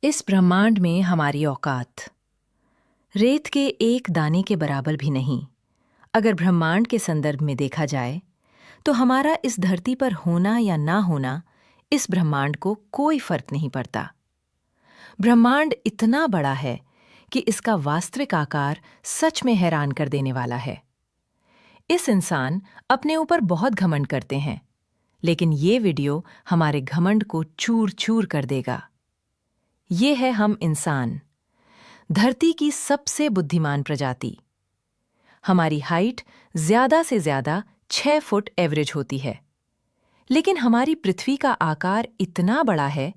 इस ब्रह्मांड में हमारी औकात रेत के एक दाने के बराबर भी नहीं। अगर ब्रह्मांड के संदर्भ में देखा जाए तो हमारा इस धरती पर होना या ना होना इस ब्रह्मांड को कोई फर्क नहीं पड़ता। ब्रह्मांड इतना बड़ा है कि इसका वास्तविक आकार सच में हैरान कर देने वाला है। इस इंसान अपने ऊपर बहुत घमंड करते हैं, लेकिन ये वीडियो हमारे घमंड को चूर चूर कर देगा। ये है हम इंसान, धरती की सबसे बुद्धिमान प्रजाति। हमारी हाइट ज्यादा से ज्यादा 6 फुट एवरेज होती है, लेकिन हमारी पृथ्वी का आकार इतना बड़ा है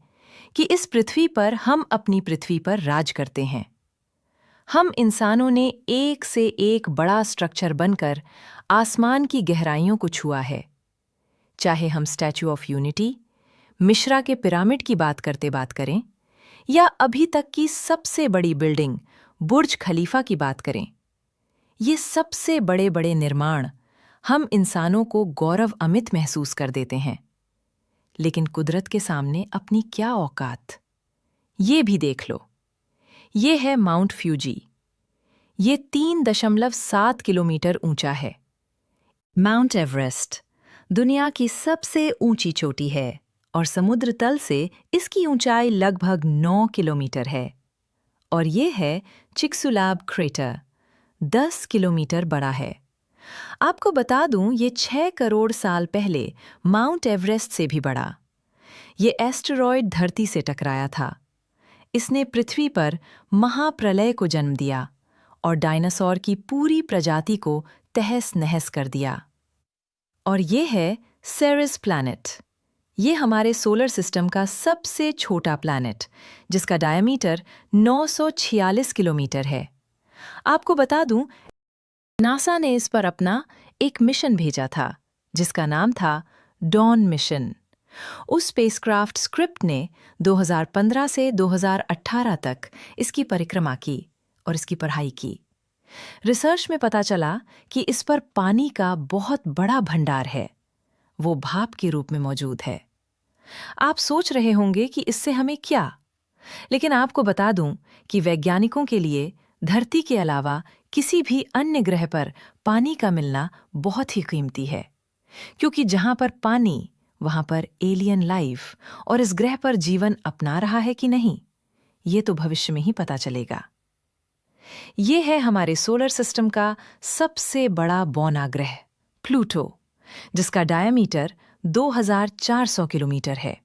कि इस पृथ्वी पर हम अपनी पृथ्वी पर राज करते हैं। हम इंसानों ने एक से एक बड़ा स्ट्रक्चर बनकर आसमान की गहराइयों को छुआ है। चाहे हम स्टैच्यू ऑफ यूनिटी, मिश्रा के पिरामिड की बात करें या अभी तक की सबसे बड़ी बिल्डिंग बुर्ज खलीफा की बात करें, ये सबसे बड़े बड़े निर्माण हम इंसानों को गौरव अमित महसूस कर देते हैं। लेकिन कुदरत के सामने अपनी क्या औकात, ये भी देख लो। ये है माउंट फ्यूजी। ये 3.7 किलोमीटर ऊंचा है। माउंट एवरेस्ट दुनिया की सबसे ऊंची चोटी है और समुद्र तल से इसकी ऊंचाई लगभग 9 किलोमीटर है। और ये है चिक्सुलाब क्रेटर, 10 किलोमीटर बड़ा है। आपको बता दूं, ये 6 करोड़ साल पहले माउंट एवरेस्ट से भी बड़ा। ये एस्टेरॉयड धरती से टकराया था। इसने पृथ्वी पर महाप्रलय को जन्म दिया और डायनासोर की पूरी प्रजाति को तहस नहस कर दिया। और ये है सेरेस प्लैनेट। ये हमारे सोलर सिस्टम का सबसे छोटा प्लैनेट, जिसका डायमीटर 946 किलोमीटर है। आपको बता दूं, नासा ने इस पर अपना एक मिशन भेजा था, जिसका नाम था डॉन मिशन। उस स्पेसक्राफ्ट स्क्रिप्ट ने 2015 से 2018 तक इसकी परिक्रमा की और इसकी पढ़ाई की। रिसर्च में पता चला कि इस पर पानी का बहुत बड़ा भंडार है। वो भाप के रूप में मौजूद है। आप सोच रहे होंगे कि इससे हमें क्या, लेकिन आपको बता दूं कि वैज्ञानिकों के लिए धरती के अलावा किसी भी अन्य ग्रह पर पानी का मिलना बहुत ही कीमती है, क्योंकि जहां पर पानी वहां पर एलियन लाइफ और इस ग्रह पर जीवन अपना रहा है कि नहीं, ये तो भविष्य में ही पता चलेगा। ये है हमारे सोलर सिस्टम का सबसे बड़ा बौना ग्रह प्लूटो, जिसका डायमीटर 2400 किलोमीटर है।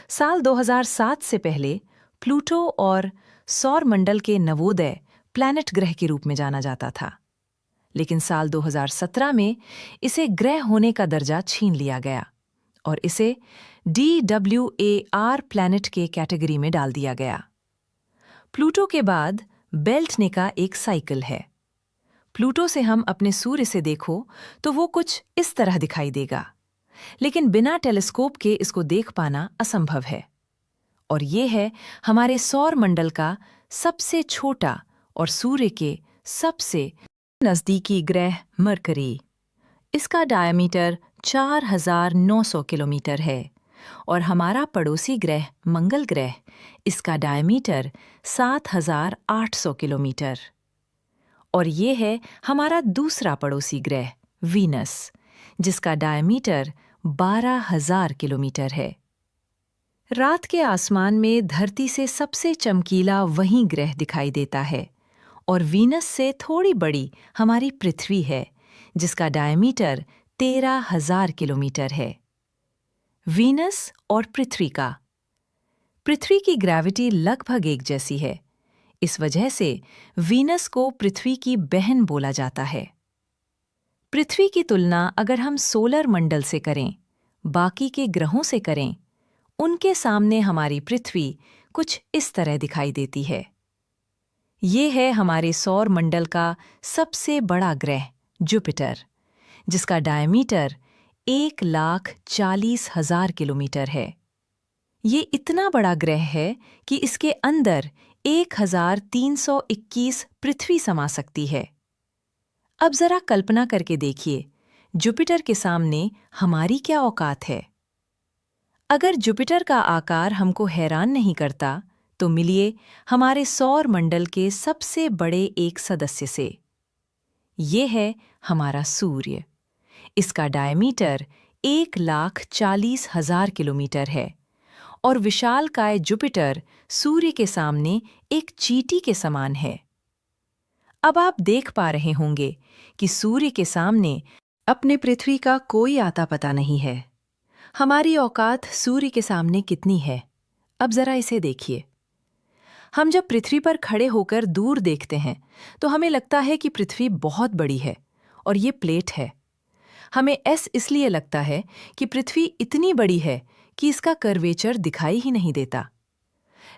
साल 2007 से पहले प्लूटो और सौर मंडल के नवोदय प्लैनेट ग्रह के रूप में जाना जाता था, लेकिन साल 2017 में इसे ग्रह होने का दर्जा छीन लिया गया और इसे DWAR प्लैनेट के कैटेगरी में डाल दिया गया। प्लूटो के बाद बेल्टने का एक साइकिल है। प्लूटो से हम अपने सूर्य से देखो तो वो कुछ इस तरह दिखाई देगा, लेकिन बिना टेलीस्कोप के इसको देख पाना असंभव है। और ये है हमारे सौर मंडल का सबसे छोटा और सूर्य के सबसे नज़दीकी ग्रह मरकरी। इसका डायमीटर 4900 किलोमीटर है और हमारा पड़ोसी ग्रह मंगल ग्रह, इसका डायमीटर 7800 किलोमीटर। और ये है हमारा दूसरा पड़ोसी ग्रह वीनस, जिसका डायमीटर 12000 किलोमीटर है। रात के आसमान में धरती से सबसे चमकीला वही ग्रह दिखाई देता है और वीनस से थोड़ी बड़ी हमारी पृथ्वी है, जिसका डायमीटर 13000 किलोमीटर है। वीनस और पृथ्वी की ग्रेविटी लगभग एक जैसी है। इस वजह से वीनस को पृथ्वी की बहन बोला जाता है। पृथ्वी की तुलना अगर हम सोलर मंडल से करें, बाकी के ग्रहों से करें, उनके सामने हमारी पृथ्वी कुछ इस तरह दिखाई देती है। ये है हमारे सौर मंडल का सबसे बड़ा ग्रह जुपिटर, जिसका डायमीटर 1,40,000 किलोमीटर है। ये इतना बड़ा ग्रह है कि इसके अंदर 1321 पृथ्वी समा सकती है। अब जरा कल्पना करके देखिए, जुपिटर के सामने हमारी क्या औकात है। अगर जुपिटर का आकार हमको हैरान नहीं करता, तो मिलिए हमारे सौर मंडल के सबसे बड़े एक सदस्य से। ये है हमारा सूर्य। इसका डायमीटर 1,40,000 किलोमीटर है और विशालकाय जुपिटर सूर्य के सामने एक चींटी के समान है। अब आप देख पा रहे होंगे कि सूर्य के सामने अपने पृथ्वी का कोई आता पता नहीं है। हमारी औकात सूर्य के सामने कितनी है, अब जरा इसे देखिए। हम जब पृथ्वी पर खड़े होकर दूर देखते हैं तो हमें लगता है कि पृथ्वी बहुत बड़ी है और ये प्लेट है। हमें इसलिए लगता है कि पृथ्वी इतनी बड़ी है कि इसका कर्वेचर दिखाई ही नहीं देता।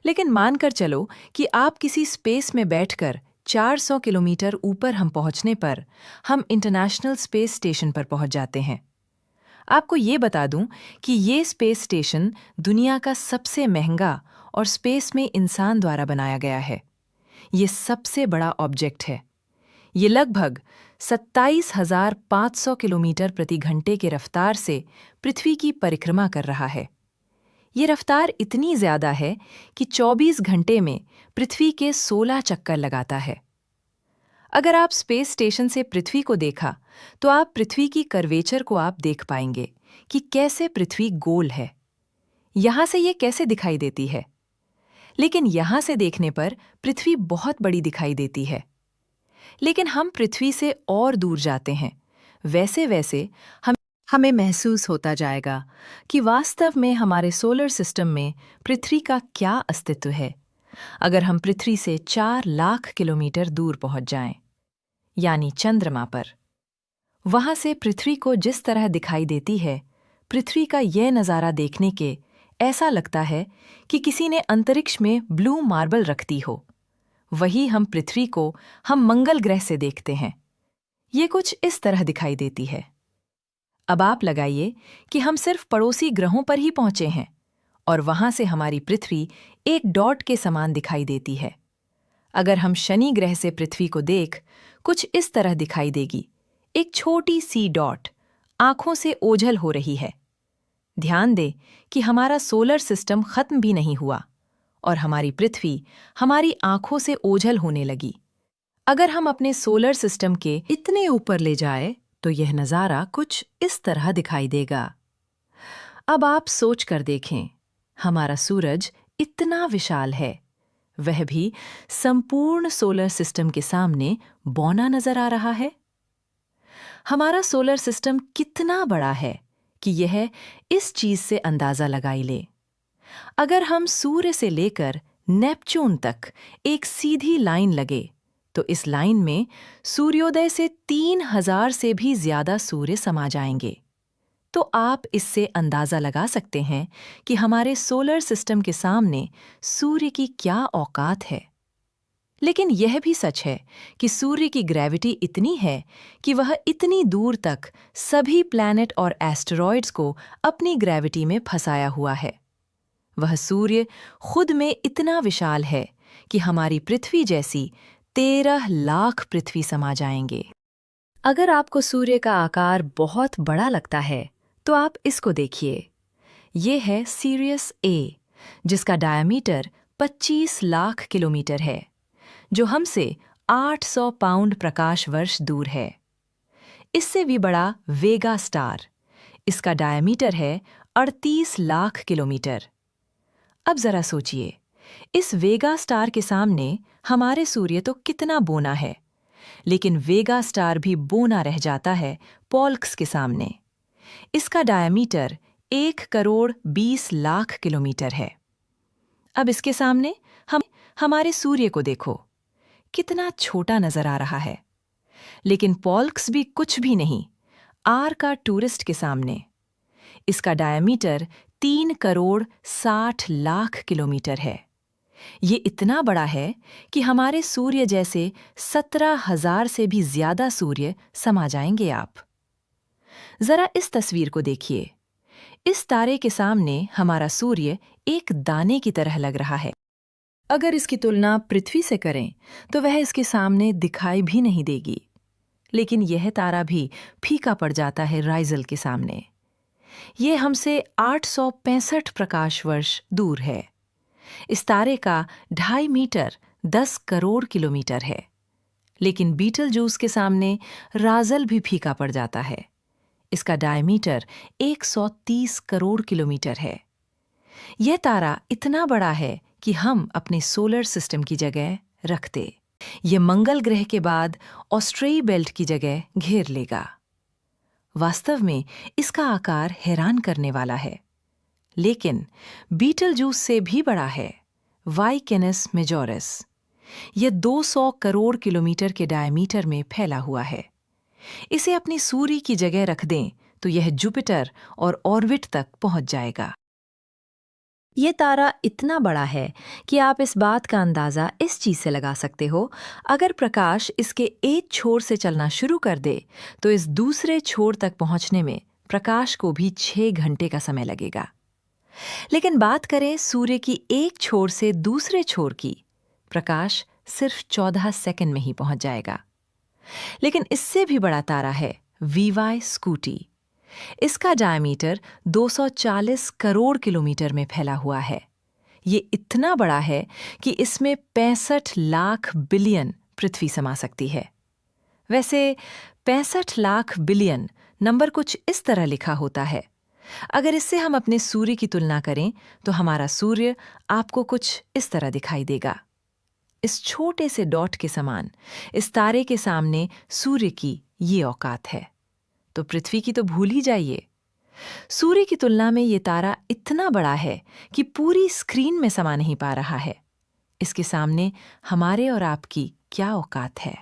लेकिन मानकर चलो कि आप किसी स्पेस में बैठकर 400 किलोमीटर ऊपर हम पहुंचने पर हम इंटरनेशनल स्पेस स्टेशन पर पहुंच जाते हैं। आपको ये बता दूं कि ये स्पेस स्टेशन दुनिया का सबसे महंगा और स्पेस में इंसान द्वारा बनाया गया है। ये सबसे बड़ा ऑब्जेक्ट है। ये लगभग 27,500 किलोमीटर प्रति घंटे के रफ्तार से पृथ्वी की परिक्रमा कर रहा है। ये रफ्तार इतनी ज्यादा है कि 24 घंटे में पृथ्वी के 16 चक्कर लगाता है। अगर आप स्पेस स्टेशन से पृथ्वी को देखा तो आप पृथ्वी की कर्वेचर को आप देख पाएंगे कि कैसे पृथ्वी गोल है। यहां से ये कैसे दिखाई देती है, लेकिन यहां से देखने पर पृथ्वी बहुत बड़ी दिखाई देती है। लेकिन हम पृथ्वी से और दूर जाते हैं, वैसे वैसे हमें महसूस होता जाएगा कि वास्तव में हमारे सोलर सिस्टम में पृथ्वी का क्या अस्तित्व है। अगर हम पृथ्वी से 4 लाख किलोमीटर दूर पहुंच जाएं, यानी चंद्रमा पर, वहां से पृथ्वी को जिस तरह दिखाई देती है, पृथ्वी का यह नज़ारा देखने के ऐसा लगता है कि किसी ने अंतरिक्ष में ब्लू मार्बल रख दी हो। वही हम पृथ्वी को हम मंगल ग्रह से देखते हैं। ये कुछ इस तरह दिखाई देती है। अब आप लगाइए कि हम सिर्फ पड़ोसी ग्रहों पर ही पहुंचे हैं और वहां से हमारी पृथ्वी एक डॉट के समान दिखाई देती है। अगर हम शनि ग्रह से पृथ्वी को देख, कुछ इस तरह दिखाई देगी, एक छोटी सी डॉट आंखों से ओझल हो रही है। ध्यान दें कि हमारा सोलर सिस्टम खत्म भी नहीं हुआ और हमारी पृथ्वी हमारी आंखों से ओझल होने लगी। अगर हम अपने सोलर सिस्टम के इतने ऊपर ले जाए तो यह नज़ारा कुछ इस तरह दिखाई देगा। अब आप सोच कर देखें, हमारा सूरज इतना विशाल है, वह भी संपूर्ण सोलर सिस्टम के सामने बौना नजर आ रहा है। हमारा सोलर सिस्टम कितना बड़ा है कि यह इस चीज से अंदाजा लगाई ले। अगर हम सूर्य से लेकर नेपच्यून तक एक सीधी लाइन लगे तो इस लाइन में सूर्योदय से 3,000 से भी ज्यादा सूर्य समा जाएंगे। तो आप इससे अंदाजा लगा सकते हैं कि हमारे सोलर सिस्टम के सामने सूर्य की क्या औकात है। लेकिन यह भी सच है कि सूर्य की ग्रेविटी इतनी है कि वह इतनी दूर तक सभी प्लैनेट और एस्टेरॉयड्स को अपनी ग्रेविटी में फंसाया हुआ है। वह सूर्य खुद में इतना विशाल है कि हमारी पृथ्वी जैसी 13 लाख पृथ्वी समा जाएंगे। अगर आपको सूर्य का आकार बहुत बड़ा लगता है तो आप इसको देखिए। ये है सिरियस ए, जिसका डायमीटर 25 लाख किलोमीटर है, जो हमसे 800 पाउंड प्रकाश वर्ष दूर है। इससे भी बड़ा वेगा स्टार, इसका डायमीटर है 38 लाख किलोमीटर। अब जरा सोचिए, इस वेगा स्टार के सामने हमारे सूर्य तो कितना बोना है, लेकिन वेगा स्टार भी बोना रह जाता है पोल्क्स के सामने। इसका डायमीटर 1,20,00,000 किलोमीटर है। अब इसके सामने हमारे सूर्य को देखो, कितना छोटा नजर आ रहा है। लेकिन पोल्क्स भी कुछ भी नहीं आर का टूरिस्ट के सामने। इसका डायमीटर 3,60,00,000 किलोमीटर है। ये इतना बड़ा है कि हमारे सूर्य जैसे 17,000 से भी ज्यादा सूर्य समा जाएंगे आप। जरा इस तस्वीर को देखिए। इस तारे के सामने हमारा सूर्य एक दाने की तरह लग रहा है। अगर इसकी तुलना पृथ्वी से करें तो वह इसके सामने दिखाई भी नहीं देगी। लेकिन यह तारा भी फीका पड़ जाता है राइजल के सामने। यह हमसे 865 प्रकाश वर्ष दूर है। इस तारे का 2.5 मीटर 10 करोड़ किलोमीटर है। लेकिन बीटलजूस के सामने राजल भी फीका पड़ जाता है। इसका डायमीटर 130 करोड़ किलोमीटर है। यह तारा इतना बड़ा है कि हम अपने सोलर सिस्टम की जगह रखते। यह मंगल ग्रह के बाद ऑस्ट्रेई बेल्ट की जगह घेर लेगा। वास्तव में इसका आकार हैरान करने वाला है, लेकिन बीटलजूस से भी बड़ा है, वाई कैनस मेजोरस। यह 200 करोड़ किलोमीटर के डायमीटर में फैला हुआ है। इसे अपनी सूर्य की जगह रख दें तो यह जुपिटर और ऑर्बिट तक पहुंच जाएगा। यह तारा इतना बड़ा है कि आप इस बात का अंदाज़ा इस चीज़ से लगा सकते हो, अगर प्रकाश इसके एक छोर से चलना शुरू कर दे तो इस दूसरे छोर तक पहुंचने में प्रकाश को भी 6 घंटे का समय लगेगा। लेकिन बात करें सूर्य की एक छोर से दूसरे छोर की, प्रकाश सिर्फ 14 सेकंड में ही पहुंच जाएगा। लेकिन इससे भी बड़ा तारा है वीवाई स्कूटी। इसका डायमीटर 240 करोड़ किलोमीटर में फैला हुआ है। ये इतना बड़ा है कि इसमें 65 लाख बिलियन पृथ्वी समा सकती है। वैसे 65 लाख बिलियन नंबर कुछ इस तरह लिखा होता है। अगर इससे हम अपने सूर्य की तुलना करें तो हमारा सूर्य आपको कुछ इस तरह दिखाई देगा। इस छोटे से डॉट के समान इस तारे के सामने सूर्य की ये औकात है, तो पृथ्वी की तो भूल ही जाइए। सूर्य की तुलना में ये तारा इतना बड़ा है कि पूरी स्क्रीन में समा नहीं पा रहा है। इसके सामने हमारे और आपकी क्या औकात है।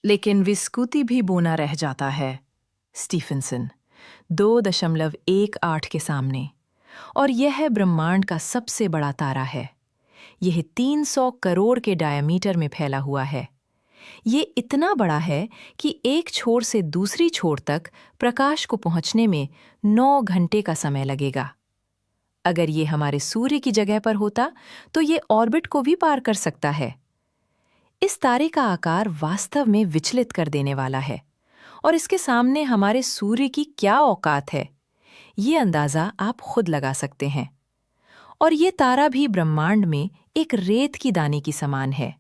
लेकिन विस्कूती भी बोना रह जाता है स्टीफनसन 2.18 के सामने, और यह है ब्रह्मांड का सबसे बड़ा तारा है। यह 300 करोड़ के डायमीटर में फैला हुआ है। ये इतना बड़ा है कि एक छोर से दूसरी छोर तक प्रकाश को पहुंचने में 9 घंटे का समय लगेगा। अगर ये हमारे सूर्य की जगह पर होता तो ये ऑर्बिट को भी पार कर सकता है। इस तारे का आकार वास्तव में विचलित कर देने वाला है, और इसके सामने हमारे सूर्य की क्या औकात है, ये अंदाज़ा आप खुद लगा सकते हैं। और ये तारा भी ब्रह्मांड में एक रेत की दाने की समान है।